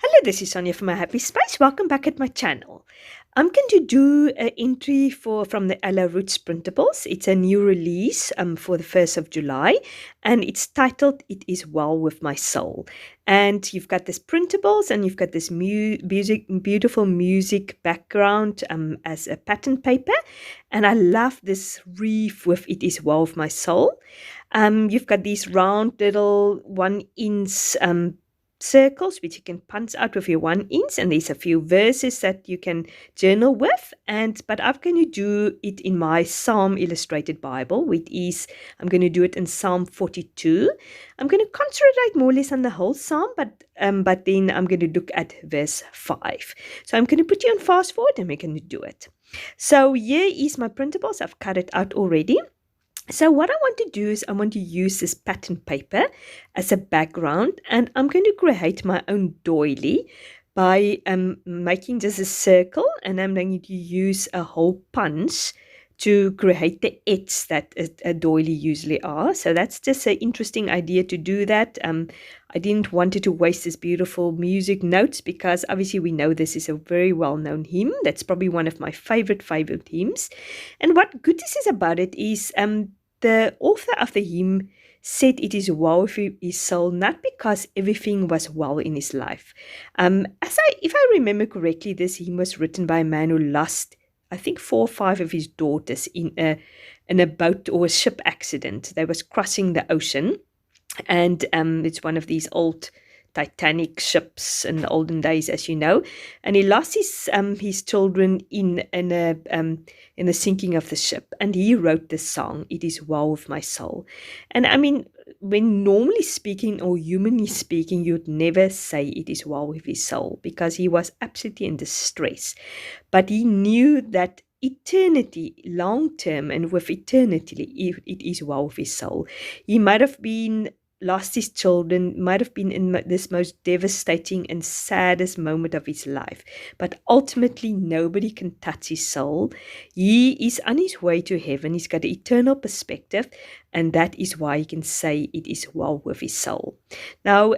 Hello, this is Sonia from My Happy Space. Welcome back at my channel. I'm going to do an entry from the Roetz Printables. It's a new release for the 1st of July, and it's titled It Is Well With My Soul. And you've got this printables, and you've got this beautiful music background as a pattern paper. And I love this wreath with It Is Well With My Soul. You've got these round little 1 inch circles which you can punch out with your 1 inch, and there's a few verses that you can journal with. But I'm going to do it in my Psalm Illustrated Bible, I'm going to do it in Psalm 42. I'm going to concentrate more or less on the whole psalm, but then I'm going to look at verse 5. So I'm going to put you on fast forward and we're going to do it. So here is my printables. I've cut it out already. So what I want to do is I want to use this pattern paper as a background, and I'm going to create my own doily by making just a circle, and I'm going to use a hole punch to create the edge that a doily usually are. So that's just an interesting idea to do that. I didn't want to waste this beautiful music notes because obviously we know this is a very well-known hymn. That's probably one of my favorite hymns. And what good this is about it is the author of the hymn said it is well with his soul, not because everything was well in his life. If I remember correctly, this hymn was written by a man who lost, I think, 4 or 5 of his daughters in a boat or a ship accident. They was crossing the ocean, and it's one of these old Titanic ships in the olden days, as you know, and he lost his children in the sinking of the ship, and he wrote this song, "It Is Well With My Soul." And I mean, when normally speaking or humanly speaking, you'd never say it is well with his soul because he was absolutely in distress, but he knew that eternity, long term, and with eternity, it is well with his soul. He might have been lost his children, might have been in this most devastating and saddest moment of his life, but ultimately nobody can touch his soul. He is on his way to heaven. He's got an eternal perspective, and that is why he can say it is well with his soul. Now,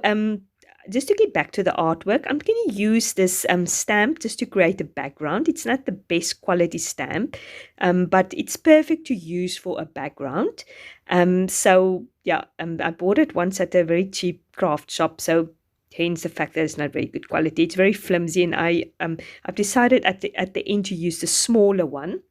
just to get back to the artwork, I'm going to use this stamp just to create a background. It's not the best quality stamp, but it's perfect to use for a background. I bought it once at a very cheap craft shop, so hence the fact that it's not very good quality. It's very flimsy, and I've decided at the end to use the smaller one.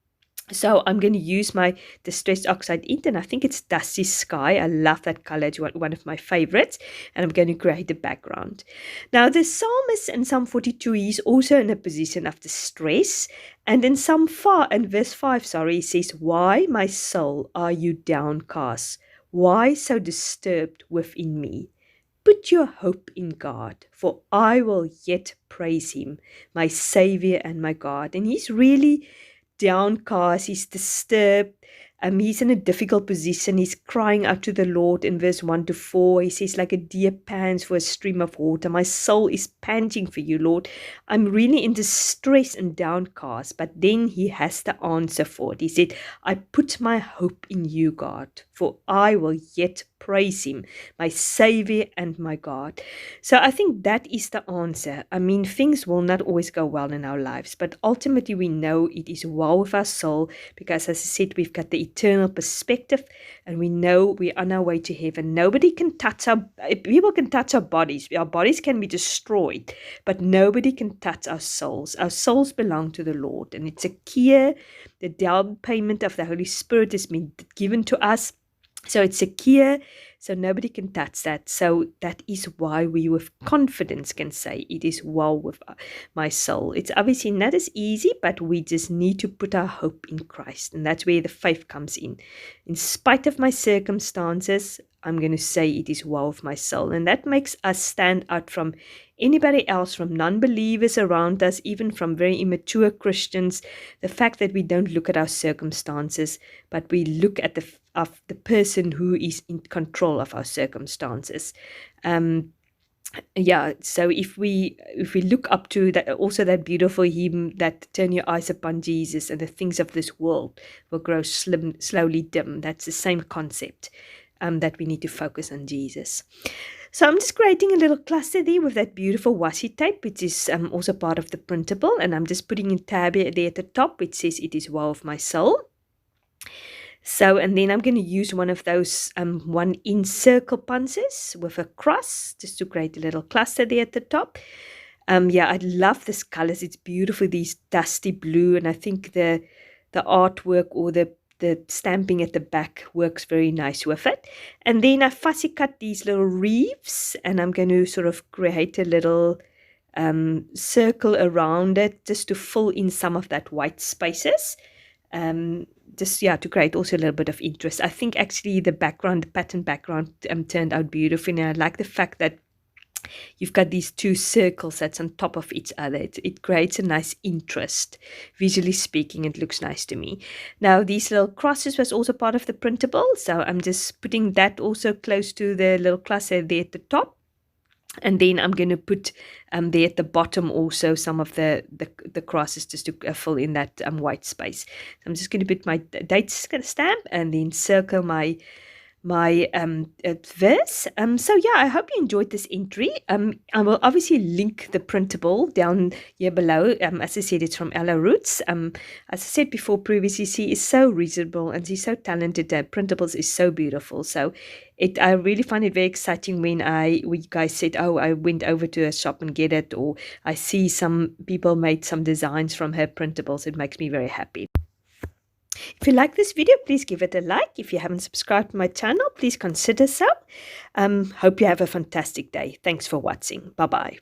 So I'm going to use my Distress Oxide ink, and I think it's Dusty Sky. I love that color. It's one of my favorites, and I'm going to create the background. Now, the psalmist in Psalm 42, he's also in a position of distress, and in verse 5, he says, "Why, my soul, are you downcast? Why so disturbed within me? Put your hope in God, for I will yet praise him, my Savior and my God." And he's really downcast, he's disturbed, he's in a difficult position. He's crying out to the Lord in verse 1 to 4. He says, "Like a deer pants for a stream of water, my soul is panting for you, Lord." I'm really in distress and downcast. But then he has the answer for it. He said, "I put my hope in you, God, for I will yet praise him, my Savior and my God." So I think that is the answer. I mean, things will not always go well in our lives, but ultimately we know it is well with our soul because, as I said, we've got the eternal perspective, and we know we're on our way to heaven. Nobody can touch people can touch our bodies. Our bodies can be destroyed, but nobody can touch our souls. Our souls belong to the Lord, and it's secure. The down payment of the Holy Spirit has been given to us. So it's secure, so nobody can touch that. So that is why we with confidence can say it is well with my soul. It's obviously not as easy, but we just need to put our hope in Christ. And that's where the faith comes in. In spite of my circumstances, I'm going to say it is well with my soul. And that makes us stand out from anybody else, from non-believers around us, even from very immature Christians. The fact that we don't look at our circumstances, but we look at the person who is in control of our circumstances. So if we look up to that, also that beautiful hymn, that "Turn your eyes upon Jesus and the things of this world will grow slowly dim." That's the same concept, that we need to focus on Jesus. So I'm just creating a little cluster there with that beautiful washi tape, which is also part of the printable, and I'm just putting a tab there at the top which says it is well of my soul. So, and then I'm going to use one of those 1-inch circle punches with a cross just to create a little cluster there at the top. Yeah, I love this colors. It's beautiful, these dusty blue, and I think the artwork or the stamping at the back works very nice with it. And then I fussy cut these little reefs, and I'm going to sort of create a little circle around it just to fill in some of that white spaces. Just to create also a little bit of interest. I think actually the background, the pattern background turned out beautifully, and I like the fact that you've got these two circles that's on top of each other. It creates a nice interest. Visually speaking, it looks nice to me. Now, these little crosses was also part of the printable, so I'm just putting that also close to the little cluster there at the top. And then I'm going to put there at the bottom also some of the crosses just to fill in that white space. So I'm just going to put my date stamp and then circle my verse. So yeah, I hope you enjoyed this entry. I will obviously link the printable down here below. As I said, it's from Ella Roetz. As I said before previously, she is so reasonable and she's so talented. Printables is so beautiful. So I really find it very exciting when you guys said, oh, I went over to a shop and get it, or I see some people made some designs from her printables. It makes me very happy. If you like this video, please give it a like. If you haven't subscribed to my channel, please consider so. Hope you have a fantastic day. Thanks for watching. Bye-bye.